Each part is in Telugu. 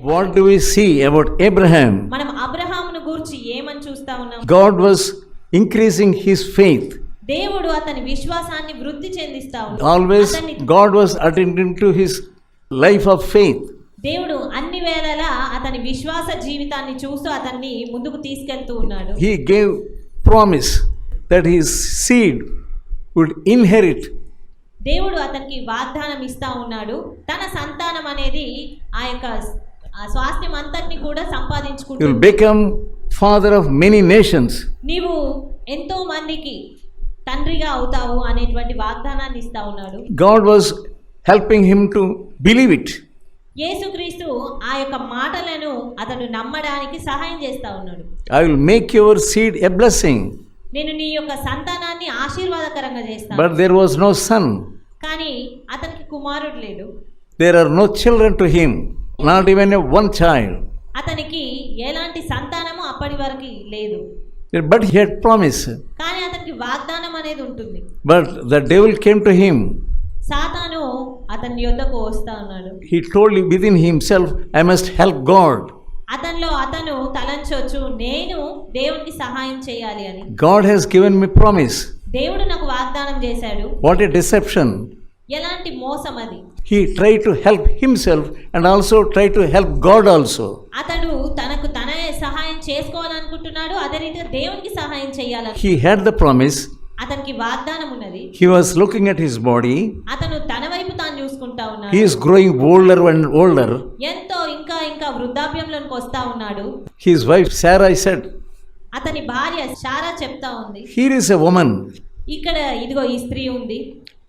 What do we see about Abraham? మనం అబ్రహామును గురించి ఏమని చూస్తా ఉన్నాం? God was increasing his faith. దేవుడు అతని విశ్వాసాన్ని వృద్ధి చెందిస్తా ఉన్నాడు. Always God was attending to his life of faith. దేవుడు అన్ని వేళలా అతని విశ్వాస జీవితాన్ని చూస్తూ అతన్ని ముందుకు తీసుకెళ్తూ ఉన్నాడు. He gave promise that his seed would inherit. దేవుడు అతనికి వాగ్దానం ఇస్తా ఉన్నాడు. తన సంతానం అనేది ఆ యొక్క స్వాస్థ్యం అంతటిని కూడా He will సంపాదించుకుంటుంది. become father of many nations. నీవు ఎంతో మందికి తండ్రిగా అవుతావు అనేటువంటి వాగ్దానాన్ని ఇస్తా ఉన్నాడు. God was helping him to believe it. యేసుక్రీస్తు ఆ యొక్క మాటలను అతను నమ్మడానికి సహాయం చేస్తా ఉన్నాడు. I will make your seed a blessing. నేను నీ యొక్క సంతానాన్ని ఆశీర్వాదకరంగా చేస్తాను. But there was no son. కానీ అతనికి కుమారుడు లేడు. There are no children to him, not even a one child. అతనికి ఎలాంటి సంతానము అప్పటి వరకు లేదు. But he had promise. కానీ అతనికి వాగ్దానం అనేది ఉంటుంది. But the devil came to him. సాతాను అతని యొద్దకు వస్తా ఉన్నాడు. He told within himself, I must help God. అతను తలంచొచ్చు, నేను దేవునికి సహాయం చేయాలి అని. God has given me promise. దేవుడు నాకు వాగ్దానం చేశాడు. What a deception. ఎలాంటి మోసం అది. He tried to help himself and also tried to help God also. అతడు తనే సహాయం చేసుకోవాలనుకుంటున్నాడు, అదే రీతిగా దేవునికి సహాయం చేయాలని. He had the promise. అతనికి వాగ్దానం ఉన్నది. He was looking at his body. అతను తన వైపు తాను చూసుకుంటా ఉన్నాడు. He is growing older and older. ఎంతో ఇంకా వృద్ధాప్యంలోకి వస్తా ఉన్నాడు. His wife Sarah said, అతని భార్య శారా చెప్తా ఉంది, here is a woman. ఇక్కడ ఇదిగో ఈ స్త్రీ ఉంది,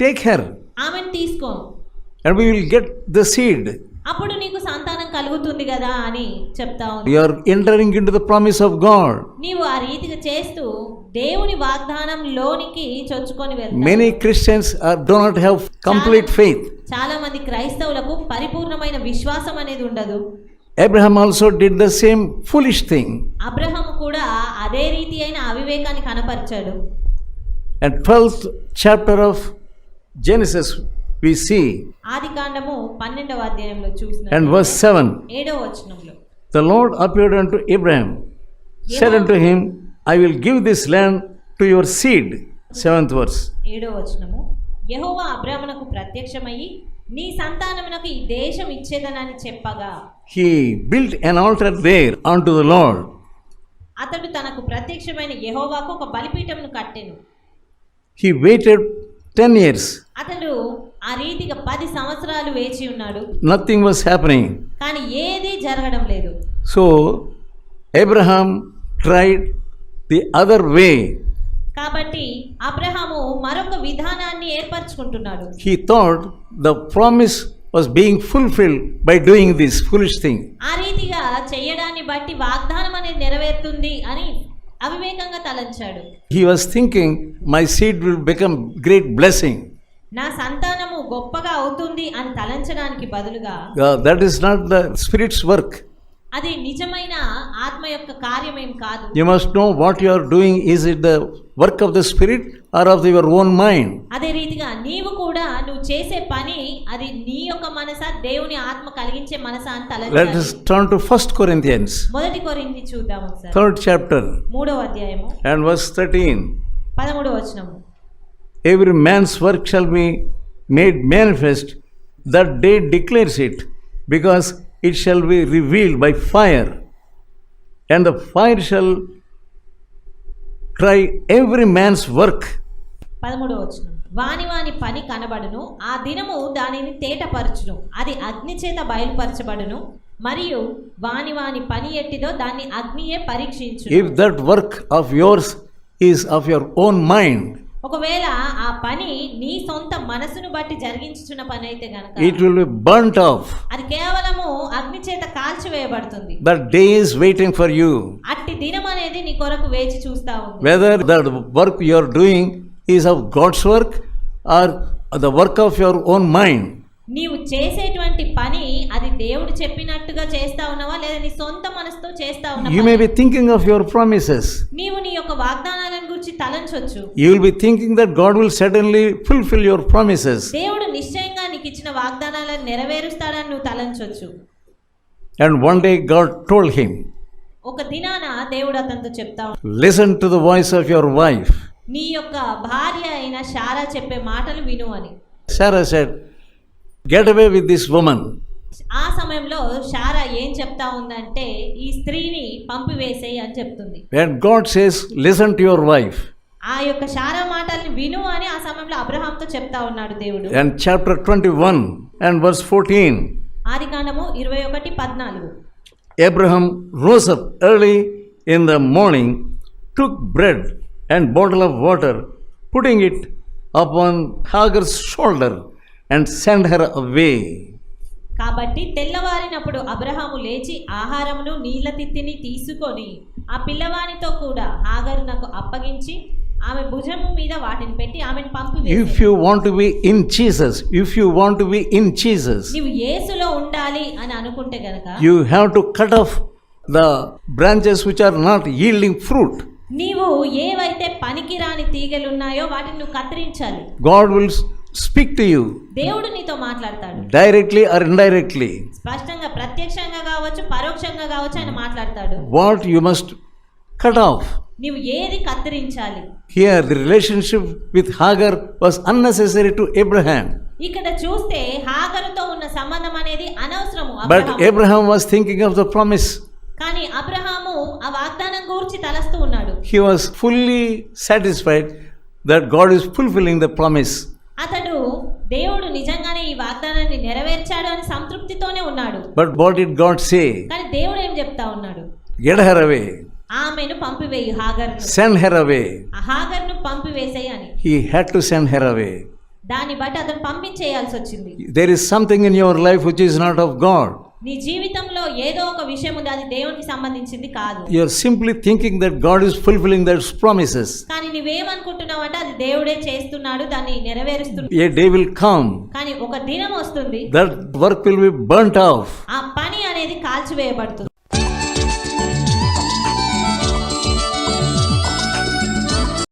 Take her ఆమెను తీసుకో, and we will get the seed. అప్పుడు నీకు సంతానం కలుగుతుంది కదా అని చెప్తా ఉంది. You are entering into the promise of God. నీవు ఆ రీతిగా చేస్తూ దేవుని వాగ్దానం లోనికి చొచ్చుకొని వెళ్తావు. Many Christians do not have complete faith. చాలా మంది క్రైస్తవులకు పరిపూర్ణమైన విశ్వాసం అనేది ఉండదు. Abraham also did the same foolish thing. Abraham కూడా అదే రీతి అయిన అవివేకాన్ని కనపరిచాడు. And 12th chapter of Genesis we see, ఆదికాండము 12వ అధ్యాయంలో చూసినా and verse 7, 7వ వచనంలో, the Lord appeared unto Abraham, said unto him, I will give this land to your seed. 7th verse. 7వ వచనము, యెహోవా అబ్రాహామునకు ప్రత్యక్షమయ్యి నీ సంతానమునకు ఈ దేశం ఇచ్చేదనని చెప్పగా, He built an altar there unto the Lord. అతడు తనకు ప్రత్యక్షమైన యెహోవాకు ఒక బలిపీఠమును కట్టెను. He waited 10 years. అతడు ఆ రీతిగా 10 సంవత్సరాలు వేచి ఉన్నాడు. Nothing was happening. కానీ ఏదీ జరగడం లేదు. So Abraham tried the other way. కాబట్టి అబ్రహాము మరొక విధానాన్ని ఏర్పరచుకుంటున్నాడు. He thought the promise was being fulfilled by doing this foolish thing. ఆ రీతిగా చేయడాన్ని బట్టి వాగ్దానం అనేది నెరవేరుతుంది అని అవివేకంగా తలంచాడు. He was thinking, my seed will become great blessing. నా సంతానము గొప్పగా అవుతుంది అని తలంచడానికి బదులుగా, That is not the Spirit's work. అది నిజమైన ఆత్మ యొక్క కార్యమేం కాదు. You must know what you are doing. Is it the work of the Spirit or of your own mind? అదే రీతిగా నీవు కూడా నువ్వు చేసే పని అది నీ యొక్క మనసా, దేవుని ఆత్మ కలిగించే మనసా అని Let తలంచాలి. us turn to 1 Corinthians, 1 కొరింథీ చూద్దాం ఒకసారి. 3rd chapter 3వ అధ్యాయము and verse 13. 13వ వచనము, Every man's work shall be made manifest, that day declares it, because it shall be revealed by fire, and the fire shall try every man's work. 13వ వచనం, వాని పని కనబడును, ఆ దినము దానిని తేటపరచును, అది అగ్ని చేత బయలుపరచబడును, మరియు వాని పని ఎట్టిదో దాన్ని అగ్నియే పరీక్షించును. If that work of yours is of your own mind, ఒకవేళ ఆ పని నీ సొంత మనసును బట్టి జరిగించుచున్న పని అయితే గనక it will be burnt off. అది కేవలము అగ్ని చేత కాల్చివేయబడుతుంది. That day is waiting for you. అట్టి దినం అనేది నీ కొరకు వేచి చూస్తా ఉంది. Whether the work you are doing is of God's work or the work of your own mind. నీవు చేసేటువంటి పని అది దేవుడు చెప్పినట్టుగా చేస్తా ఉన్నావా లేదా నీ సొంత మనసుతో చేస్తా ఉన్నావా? You may be thinking of your promises. నీవు నీ యొక్క వాగ్దానాలను గురించి తలంచొచ్చు. You will be thinking that God will certainly fulfill your promises. దేవుడు నిశ్చయంగా నీకు ఇచ్చిన వాగ్దానాలను నెరవేరుస్తాడని నువ్వు తలంచొచ్చు. And one day God told him, ఒక దినాన దేవుడు అతనితో చెప్తా ఉన్నాడు, listen to the voice of your wife. నీ యొక్క భార్య అయిన శారా చెప్పే మాటలు విను అని. Sarah said, get away with this woman. ఆ సమయంలో శారా ఏం చెప్తా ఉందంటే, ఈ స్త్రీని పంపివేసేయి అని చెప్తుంది. And God says, listen to your wife. ఆ యొక్క శారా మాటల్ని విను అని ఆ సమయంలో అబ్రహాంతో చెప్తా ఉన్నాడు దేవుడు. And chapter 21 and verse 14. ఆదికాండము 21:14. Abraham rose up early in the morning, took bread and bottle of water, putting it upon Hagar's shoulder, and sent her away. కాబట్టి తెల్లవారినప్పుడు అబ్రహాము లేచి ఆహారమును నీళ్ల తిత్తిని తీసుకొని ఆ పిల్లవానితో కూడా హాగరునకు అప్పగించి ఆమె భుజము మీద వాటిని పెట్టి ఆమెను పంపివేశాడు. If you want to be in Jesus, if you want to be in Jesus, నీవు యేసులో ఉండాలి అని అనుకుంటే గనక you have to cut off the branches which are not yielding fruit. నీవు ఏవైతే పనికిరాని తీగలు ఉన్నాయో వాటిని నువ్వు కత్తిరించాలి. God will speak to you దేవుడు నీతో మాట్లాడతాడు. directly or indirectly. స్పష్టంగా ప్రత్యక్షంగా కావచ్చు పరోక్షంగా కావచ్చు ఆయన మాట్లాడతాడు. What you must cut off. నీవు ఏది కత్తిరించాలి. Here the relationship with Hagar was unnecessary to Abraham. ఇక్కడ చూస్తే హాగరుతో ఉన్న సంబంధం అనేది అనవసరము. But Abraham was thinking of the promise. కానీ అబ్రహాము ఆ వాగ్దానం గురించి తలస్తూ ఉన్నాడు. He was fully satisfied that God is fulfilling the promise. అతడు దేవుడు నిజంగానే ఈ వాగ్దానాన్ని నెరవేర్చాడు అని సంతృప్తితోనే ఉన్నాడు. But what did God say? కానీ దేవుడు ఏం చెప్తా ఉన్నాడు? Get her away. ఆమెను పంపివేయి హాగరును. Send her away. ఆ హాగరును పంపివేసేయి అని. He had to send her away. దాన్ని బట్టి అతను పంపించేయాల్సి వచ్చింది. There is something in your life which is not of God. నీ జీవితంలో ఏదో ఒక విషయం ఉంది, అది దేవునికి సంబంధించింది కాదు. You are simply thinking that God is fulfilling those promises. కానీ నువ్వేమనుకుంటున్నావు అంటే అది దేవుడే చేస్తున్నాడు, దాన్ని నెరవేరుస్తున్నాడు. A day will come. కానీ ఒక దినం వస్తుంది, That work will be burnt off. ఆ పని అనేది కాల్చివేయబడుతుంది.